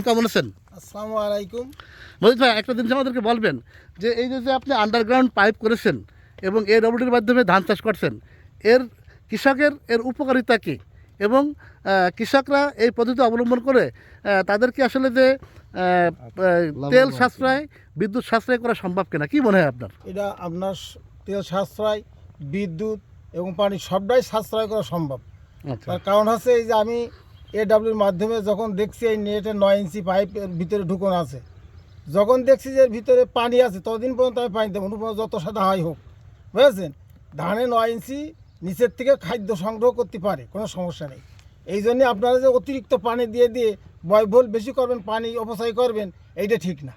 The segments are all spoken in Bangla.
কেমন আছেন? আসসালামু আলাইকুম। মজিদ ভাই, একটা জিনিস আমাদেরকে বলবেন যে এই যে আপনি আন্ডারগ্রাউন্ড পাইপ করেছেন এবং এডব্লিউডির মাধ্যমে ধান চাষ করছেন, এর কৃষকের উপকারিতা কী? এবং কৃষকরা এই পদ্ধতি অবলম্বন করে তাদের কি আসলে যে তেল সাশ্রয়, বিদ্যুৎ সাশ্রয় করা সম্ভব কিনা, কি মনে হয় আপনার? এটা আপনার তেল সাশ্রয়, বিদ্যুৎ এবং পানি সবটাই সাশ্রয় করা সম্ভব। আচ্ছা, তার কারণ হচ্ছে এই যে আমি এডব্লিউর মাধ্যমে যখন দেখছি এই নেটে 9 ইঞ্চি পাইপ এর ভিতরে ঢুকোনো আছে, যখন দেখছি যে এর ভিতরে পানি আছে ততদিন পর্যন্ত আমি পানি দেবো, যত সাদা হয় হোক, বুঝেছেন। ধানে 9 ইঞ্চি নিচের থেকে খাদ্য সংগ্রহ করতে পারে, কোনো সমস্যা নেই। এই জন্যে আপনারা যে অতিরিক্ত পানি দিয়ে দিয়ে ব্যয়বহুল বেশি করবেন, পানি অপচয় করবেন, এইটা ঠিক না।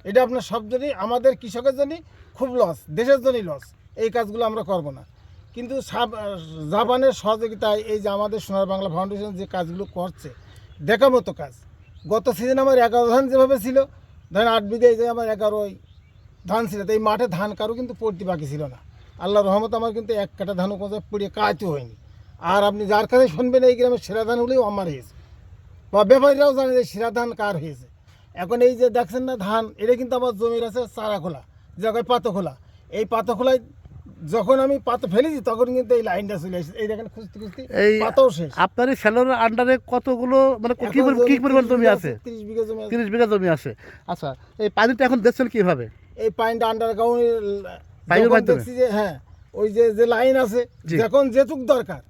এটা আপনার সব জন্যই, আমাদের কৃষকের জন্যই খুব লস, দেশের জন্যই লস। এই কাজগুলো আমরা করব না। কিন্তু জাপানের সহযোগিতায় এই যে আমাদের সোনার বাংলা ফাউন্ডেশন যে কাজগুলো করছে, দেখার মতো কাজ। গত সিজন আমার 11 ধান যেভাবে ছিল, ধরেন 8 বিঘায় যে আমার 11 ধান ছিল, তো এই মাঠে ধান কারো কিন্তু পড়তে বাকি ছিল না। আল্লাহর রহমত আমার কিন্তু এক কাটা ধানও কোথাও পড়িয়ে কাজও হয়নি। আর আপনি যার কাছে শুনবেন এই গ্রামের সেরা ধানগুলোই আমার হয়েছে, বা ব্যাপারীরাও জানে যে সেরা ধান কার হয়েছে। এখন এই যে দেখছেন না ধান, এটা কিন্তু আমার জমির আছে চারা খোলা, জায়গায় পাতো খোলা। এই পাতো খোলায় যখন আমি পাতো ফেলেছি তখন কিন্তু এই লাইনটা চলে এসেছে। এই দেখেন খুঁজতে খুঁজতে এই পাতাও শেষ। আপনার এই সেলোর আন্ডারে কতগুলো, মানে কি পরিমাণ জমি আছে? 30 বিঘা জমি আছে। 30 বিঘা জমি আছে। আচ্ছা, এই পানিটা এখন দিচ্ছেন কিভাবে? এই পাইনটা আন্ডারগ্রাউন্ড পাইপের মাধ্যমে? দেখছি যে হ্যাঁ, ওই যে যে লাইন আছে, জি। যখন যেটুক দরকার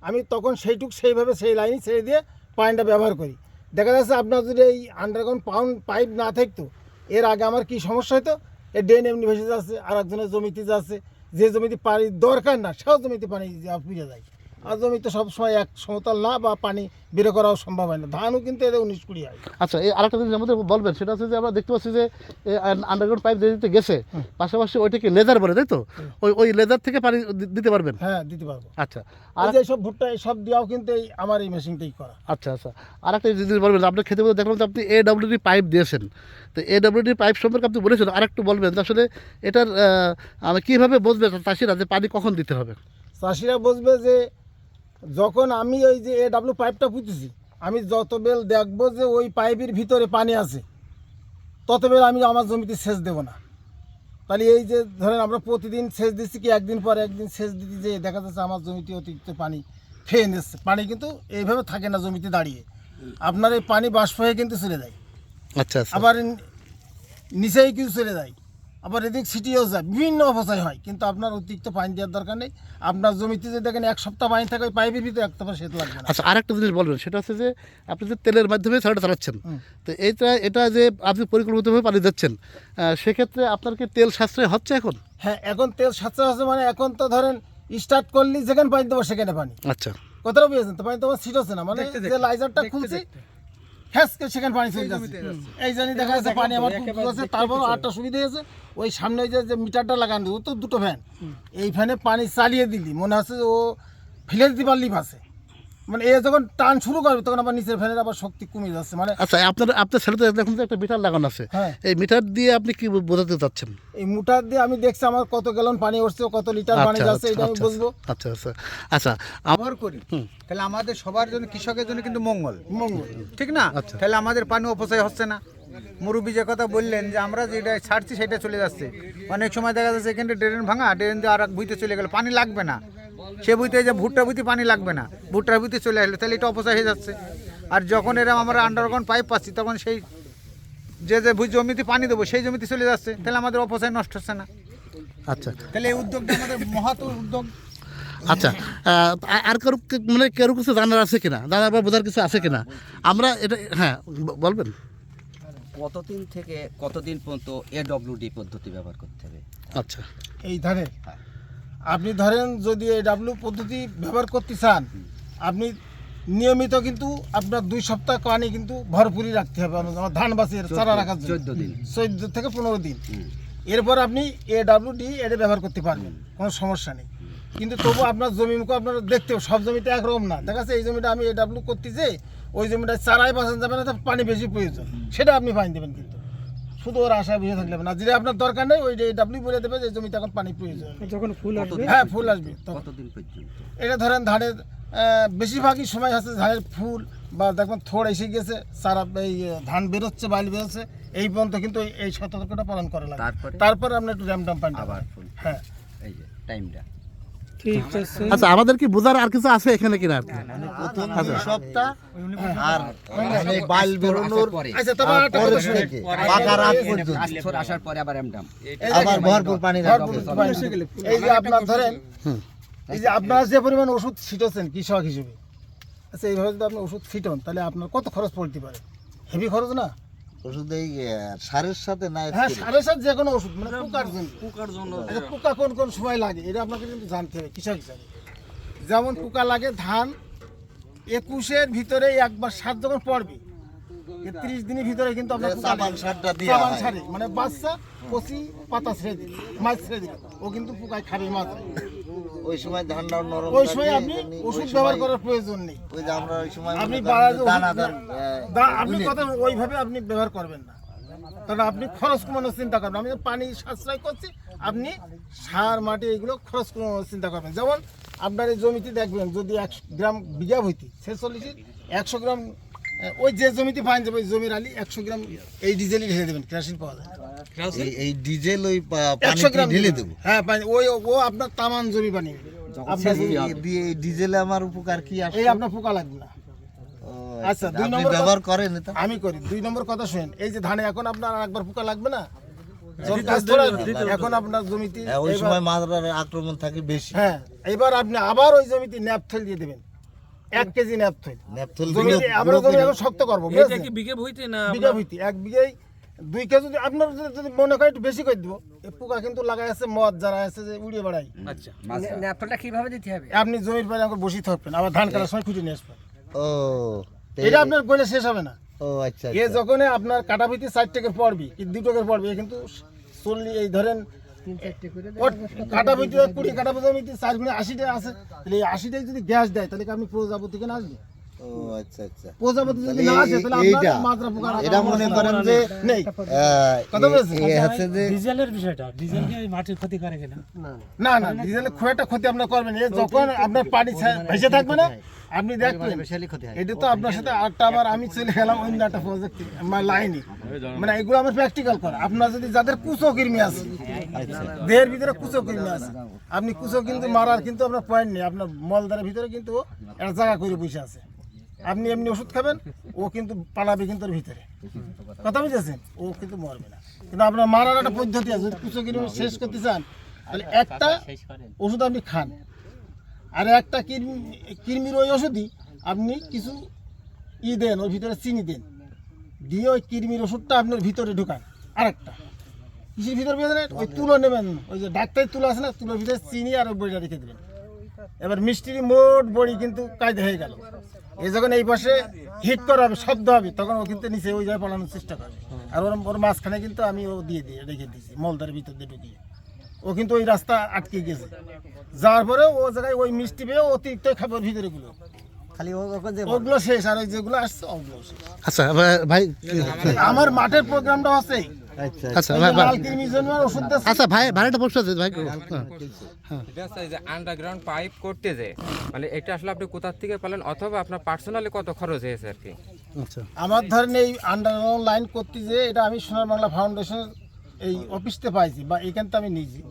আমি তখন সেইটুক সেইভাবে সেই লাইন ছেড়ে দিয়ে পাইনটা ব্যবহার করি। দেখা যাচ্ছে আপনার যদি এই আন্ডারগ্রাউন্ড পাইপ না থাকতো, এর আগে আমার কি সমস্যা হতো, এই ড্রেন এমনি ভেসে যাচ্ছে, আর একজনের জমিতে যাচ্ছে, যে জমিতে পানি দরকার না সেও জমিতে পানি ফিরে যায়। আর জমিতে সবসময় এক সমতল না, বা পানি বের করাও সম্ভব হয় না। ধানও কিন্তু এদের 19-20 হয়। আচ্ছা, এই আরেকটা জিনিস আমাদের বলবেন, সেটা হচ্ছে যে আমরা দেখতে পাচ্ছি যে আন্ডারগ্রাউন্ড পাইপ দিতে গেছে, পাশাপাশি ওইটাকে লেজার বলে, তাই তো? ওই লেজার থেকে পানি দিতে পারবেন? হ্যাঁ, দিতে পারবো। আচ্ছা, আর আর যে সব ভুট্টা সব দেওয়াও কিন্তু এই আমার এই মেশিনটাই করা। আচ্ছা আচ্ছা, আর একটা জিনিস বলবেন, আপনার খেতে বলতে দেখলাম যে আপনি এডব্লিউডি পাইপ দিয়েছেন, তো এডব্লিউডি পাইপ সম্পর্কে আপনি বলেছেন, আর একটু বলবেন যে আসলে এটার কীভাবে বুঝবে চাষিরা যে পানি কখন দিতে হবে? চাষিরা বুঝবে যে যখন আমি ওই যে এডব্লিউ পাইপটা পুঁতেছি, আমি যত বেল দেখবো যে ওই পাইপের ভিতরে পানি আছে, তত বেল আমি আমার জমিতে সেচ দেবো না। তাহলে এই যে ধরেন আমরা প্রতিদিন সেচ দিচ্ছি, কি একদিন পর একদিন সেচ দিতে যে দেখা যাচ্ছে আমার জমিতে অতিরিক্ত পানি খেয়ে নিচ্ছে। পানি কিন্তু এইভাবে থাকে না জমিতে দাঁড়িয়ে, আপনার এই পানি বাষ্প হয়ে কিন্তু চলে যায়, আচ্ছা আচ্ছা, আবার নিচেই কিছু চলে যায়, আবার এদিক ছিটিয়েও যায়, বিভিন্ন অপচয় হয়। কিন্তু আপনার অতিরিক্ত পানি দেওয়ার দরকার নেই। আপনার জমিতে যদি দেখেন 1 সপ্তাহ পানি থাকে, ওই পাইপের ভিতরে একটা সেচ লাগবে না। আচ্ছা, আর একটা জিনিস বলবেন, সেটা হচ্ছে যে আপনি যে তেলের মাধ্যমে ছাড়াটা চালাচ্ছেন, তো এটা যে আপনি পরিকল্পিতভাবে পানি দিচ্ছেন, সেক্ষেত্রে আপনার কি তেল সাশ্রয় হচ্ছে এখন? হ্যাঁ, এখন তেল সাশ্রয় হচ্ছে, মানে এখন তো ধরেন স্টার্ট করলি যেখানে পানি দেবো সেখানে পানি। আচ্ছা, কতটা বুঝেছেন তো, পানি তো আমার ছিট হচ্ছে না, মানে যে লাইজারটা খুলছি ফ্যাসকে সেখানে পানি চলে যাচ্ছে। এই জানি দেখা যাচ্ছে পানি আমার আছে। তারপর আরেকটা সুবিধা হয়েছে, ওই সামনে ওই যে মিটারটা লাগানো, ও তো দুটো ফ্যান, এই ফ্যানে পানি চালিয়ে দিলি মনে হচ্ছে ও ফেলে দিতে পারলি পাশে, মানে এ যখন টান শুরু করবে তখন আবার নিচের ফ্যানের আবার শক্তি কমে যাচ্ছে। মানে আচ্ছা, আপনার ছেলেতে দেখুন যে একটা মিটার লাগানো আছে, হ্যাঁ, এই মিটার দিয়ে আপনি কি বোঝাতে চাচ্ছেন? এই মোটর দিয়ে আমি দেখছি আমার কত গ্যালন পানি উঠছে, কত লিটার পানি আচ্ছা যাচ্ছে, এটা আমি আচ্ছা বুঝবো। আচ্ছা আচ্ছা আচ্ছা, ব্যবহার করি, তাহলে আমাদের সবার জন্য, কৃষকের জন্য কিন্তু মঙ্গল, ঠিক না? আচ্ছা। তাহলে আমাদের পানি অপচয় হচ্ছে না। মুরব্বী যে কথা বললেন যে আমরা যেটা ছাড়ছি সেটা চলে যাচ্ছে, অনেক সময় দেখা যাচ্ছে এখানে ড্রেন ভাঙা, ড্রেন দিয়ে আর এক বুইতে চলে গেল, পানি লাগবে না। সে বুইতে যে ভুট্টা বুইতে পানি লাগবে না, ভুট্টার বুইতে চলে আসলো, তাহলে এটা অপচয় হয়ে যাচ্ছে। আর যখন এরকম আমরা আন্ডারগ্রাউন্ড পাইপ পাচ্ছি, তখন সেই যে জমিতে পানি দেবো সেই জমিতে চলে যাচ্ছে, তাহলে আমাদের অপচয় নষ্ট হচ্ছে না। আচ্ছা তাহলে এই উদ্যোগটা আমাদের মহৎ উদ্যোগ। আচ্ছা, আর কারো মানে কারো কিছু জানার আছে কিনা, জানার বা বোঝার কিছু আছে কিনা আমরা এটা, হ্যাঁ বলবেন। কতদিন থেকে কতদিন পর্যন্ত এডব্লিউডি পদ্ধতি ব্যবহার করতে হবে? আচ্ছা, এই ধারে আপনি ধরেন যদি এই ডাব্লিউ পদ্ধতি ব্যবহার করতে চান, আপনি নিয়মিত কিন্তু আপনার 2 সপ্তাহ পানি কিন্তু ভরপুরই রাখতে হবে। আমার ধান বাসের চারা রাখার জন্য 14 দিন, 14 থেকে 15 দিন। এরপর আপনি এডব্লিউডি এটা ব্যবহার করতে পারবেন, কোনো সমস্যা নেই। কিন্তু তবু আপনার জমি মুখে আপনার দেখতে হবে, সব জমিতে একরকম না। দেখা যাচ্ছে এই জমিটা আমি এডব্লিউ করতে যে ওই জমিটায় চারাই বাঁচানো যাবে না, তো পানি বেশি প্রয়োজন, সেটা আপনি পানি দেবেন। কিন্তু শুধু ওর আশায় বুঝে থাকলে না, যেটা আপনার দরকার নেই ওই ডাব্লিউ বলে দেবে যে জমিতে এখন পানি প্রয়োজন। যখন ফুল আসবে, হ্যাঁ ফুল আসবে তখন। কতদিন পর্যন্ত? এটা ধরেন ধানের বেশিরভাগই সময় আছে ধানের ফুল বা দেখবেন থোড় এসে গেছে, সারা এই ধান বেরোচ্ছে, বাইল বেরোচ্ছে, এই পর্যন্ত কিন্তু এই সতর্কতা পালন করা লাগে। তারপর আপনি একটু র্যাম পানি আবার ফুল হ্যাঁ এই যে টাইমটা আচ্ছা, আমাদের কি বোঝার আর কিছু আছে এখানে কিনা আর কি? প্রথম 2 সপ্তাহ আর মানে বাল বেরোনোর পরে আচ্ছা তবে একটা কথা শুনেন, পাকার আগ পর্যন্ত আস্তর আসার পরে আবার এমডাম আবার ভরপুর পানি ভরপুর পানি। এই যে আপনার ধরেন এই যে আপনারা যে পরিমাণ ওষুধ ছিটেছেন কৃষক হিসেবে, আচ্ছা এইভাবে যদি আপনি ওষুধ ছিটন তাহলে আপনার কত খরচ পড়তে পারে? হেভি খরচ না? ওষুধ এই সারের সাথে না হ্যাঁ, সাড়ে সাত যে কোনো ওষুধ মানে পোকার জন্য আচ্ছা, পোকা কোন কোন সময় লাগে এটা আপনাকে কিন্তু জানতে হবে কৃষক হিসাবে। যেমন পোকা লাগে ধান 21-এর ভিতরে একবার সার যখন পড়বে 30 দিনের ভিতরে কিন্তু আপনার পোকা চাপান লাগে। সারটা দেয়া চাপান হয়। সারে মানে বাচ্চা কচি পাতা ছেড়ে দিবে, মাছ ছেড়ে দিবে, ও কিন্তু পোকায় খাবে মাছ। ওই সময় ধানটা নরম ওই সময় থাকে, আপনি এমনি ওষুধ ওই ব্যবহার সময়- করার প্রয়োজন নেই। ওই যে আমরা ওই সময় আপনি মনে করেন বাড়ায় যে যে দানাদার, আপনি কথা ওইভাবে আপনি ব্যবহার করবেন না, কারণ আপনি খরচ কমানোর চিন্তা করবেন। আমি পানি সাশ্রয় করছি, আপনি সার মাটি এইগুলো খরচ কমানোর চিন্তা করবেন। যেমন আপনার এই জমিতে দেখবেন যদি 100 গ্রাম বিঘা হইতে 46 100 গ্রাম ওই যে জমিতে পান যাবে ওই জমির আলি 100 গ্রাম এই ডিজেলই ঢেলে দেবেন, কেরোসিন পাওয়া যায় এই ডিজেল ওই 100 গ্রাম পানি ঢেলে দেবো। হ্যাঁ পানি ওই ও আপনার তামান জমি পানি আপনার দিয়ে এই ডিজেলে আমার উপকার কি আসে? এই আপনার পোকা লাগবে না। ও, আচ্ছা, দুই আপনি নম্বর ব্যবহার করেন এটা? আমি করি। 2 নম্বর কথা শুনেন, এই যে ধানে এখন আপনার আর একবার পোকা লাগবে না, যখন গাছ ধরে আসবে, এখন আপনার জমিতে হ্যাঁ, ওই এবার- সময় মাছরার আক্রমণ থাকে বেশি। হ্যাঁ এবার আপনি আবার ওই জমিতে ন্যাপথল দিয়ে দেবেন 1 কেজি ন্যাপথল। ন্যাপথল জমি দিলে আমরা পুরো জমি এখন শক্ত করবো, বুঝেছেন? বিঘে ভুইতে না বিঘা ভুইতে 1 বিঘায় 2 কেজি যদি আপনার যদি মনে হয় একটু বেশি করে দিব, এই পোকা কিন্তু লাগাই আছে মদ যারা আছে যে উড়িয়ে বেড়াই, আচ্ছা ন্যাপথলটা কিভাবে দিতে হবে? আপনি জমির পরে এখন বসে থাকবেন, আবার ধান কাটার সময় খুঁজে নিয়ে আসবেন। ও তো এটা আপনার গলে শেষ হবে না। ও আচ্ছা এ যখন আপনার কাটা ভিত্তি 4 টাকার পড়বি কি 2 টাকার পড়বি, এ কিন্তু 40 এই ধরেন কাটা ভিত্তি 20 কাটা ভিত্তি 4 গুণে 80 টাকা আছে, তাহলে এই 80 টাকা যদি গ্যাস দেয় তাহলে কি আপনি প্রজাপতি কেন আসবে? ও আচ্ছা আচ্ছা প্রজাপতি যদি না আসে তাহলে এইটা আপনার মাত্রা পোকা এটা মনে করেন যে নেই। কথা বলেছেন? হচ্ছে যে ডিজেলের বিষয়টা ডিজেল কি মাটির ক্ষতি করে কিনা না না, ডিজেলের খুব একটা ক্ষতি আপনার করবেন। এ যখন আপনার পানি ভেসে থাকবে না আপনি দেখবেন, এটা তো আপনার সাথে আরেকটা আবার আমি চলে গেলাম অন্য একটা প্রজেক্ট লাইনে, মানে এগুলো আমার প্র্যাকটিক্যাল করে। আপনার যদি যাদের কুচো কৃমি আছে, দেহের ভিতরে কুচো কৃমি আছে, আপনি কুচো কিন্তু মারার কিন্তু আপনার পয়েন্ট নেই, আপনার মলদারের ভিতরে কিন্তু ও একটা জায়গা করে বসে আছে। আপনি এমনি ওষুধ খাবেন, ও কিন্তু পালাবে কিন্তু ওর ভিতরে, কথা বুঝেছেন? ও কিন্তু মরবে না। কিন্তু আপনার মারার একটা পদ্ধতি আছে, যদি কুচো কৃমি শেষ করতে চান তাহলে একটা ওষুধ আপনি খান, আর একটা কৃমির ওই ওষুধই আপনি কিছু দেন, ওর ভিতরে চিনি দেন, দিয়ে ওই কৃমির ওষুধটা আপনার ভিতরে ঢুকান। আরেকটা কিসের ভিতরে বেঁধে ওই তুলো নেবেন, ওই যে ডাক্তারি তুলো আছে না, তুলোর ভিতরে চিনি আর ওই বড়িটা রেখে দেবেন। এবার মিষ্টির মোট বড়ি কিন্তু কায়দা হয়ে গেল। এই যখন এই পাশে হিট করা হবে, শব্দ হবে, তখন ও কিন্তু নিচে ওই জায়গায় পালানোর চেষ্টা করবে। আর ওর মাঝখানে কিন্তু আমি ও দিয়ে রেখে দিয়েছি মলদারের ভিতর দিয়ে ঢুকিয়ে, ও কিন্তু ওই রাস্তা আটকে গেছে। যাওয়ার পরে ও জায়গায় ওই মিষ্টি পেয়ে অতিরিক্ত খাবার ভিতরে গুলো খালি ওগুলো শেষ, আর ওই যেগুলো আসছে ওগুলো শেষ। আচ্ছা ভাই আমার মাঠের প্রোগ্রামটা আছে, আচ্ছা আচ্ছা এই ভাই যে লাল কৃমির জন্য ওষুধ দিচ্ছে। আচ্ছা ভাই একটা প্রশ্ন আছে ভাই। এটা হচ্ছে যে আন্ডারগ্রাউন্ড পাইপ করতে যে মানে এটা আসলে আপনি কোথা থেকে পেলেন অথবা আপনার পার্সোনালি কত খরচ হয়েছে আর কি? আচ্ছা আমার ধরেন এই আন্ডারগ্রাউন্ড লাইন করতে যে এটা আমি সোনার বাংলা ফাউন্ডেশন এই অফিসতে পাইছি বা এইখানতে আমি নিয়েছি,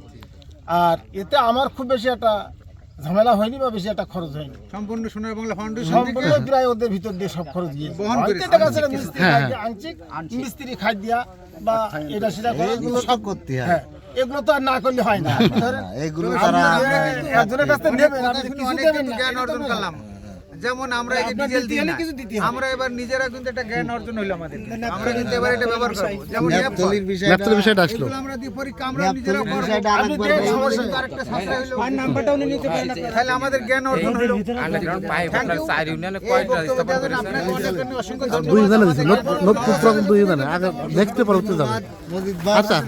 আর এতে আমার খুব বেশি একটা ঝামেলা হয়নি বা বেশি একটা খরচ হয়নি। সম্পূর্ণ সোনার বাংলা ফাউন্ডেশন সম্পূর্ণ প্রায় ওদের ভিতর দিয়ে সব খরচ গিয়ে বহন করেছে। মিস্ত্রি খাই দিয়া, আংশিক মিস্ত্রি খাই দিয়া বা এটা সেটা করে এগুলো সব করতে হয়। হ্যাঁ, এগুলো তো আর না করলে হয় না। ধরেন এগুলো আপনি তারা একজনের কাছ থেকে নেবেন, আপনি কিন্তু কিছু অনেক দেবেন কিন্তু না, জ্ঞান এটা তো অর্জন না। করলাম। যেমন আমরা এই যে আপনার ডিজেল দিতে দিই হলে না, কিছু দিতে হবে। আমরা এবার নিজেরা কিন্তু একটা জ্ঞান অর্জন হইলো আমাদের। আমরা কিন্তু এবার এটা ব্যবহার করব। যেমন ন্যাপথলির ন্যাপথলির বিষয়টা আসলো। এগুলো আমরা দিয়ে পরীক্ষা আমরা নিজেরা করব। বিষয়টা আপনি আরেকবার দেন, বলুন। সমস্যা নেই। আরেকটা সাশ্রয় হলো। নাম্বারটাও নিতে পারেন। তাহলে আমাদের জ্ঞান অর্জন হলো। আন্ডারগ্রাউন্ড পাইপ আপনার 4 ইউনিয়নে এই কয়টা বক্তব্য স্থাপন দেওয়ার জন্য করেছেন? আপনাকে অনেক অনেক অসংখ্য দুই ধন্যবাদ। জানে দিচ্ছে নোট পুত্র দুই জানে আগে দেখতে পরবর্তী যাবে। মজিদ ভাই আচ্ছা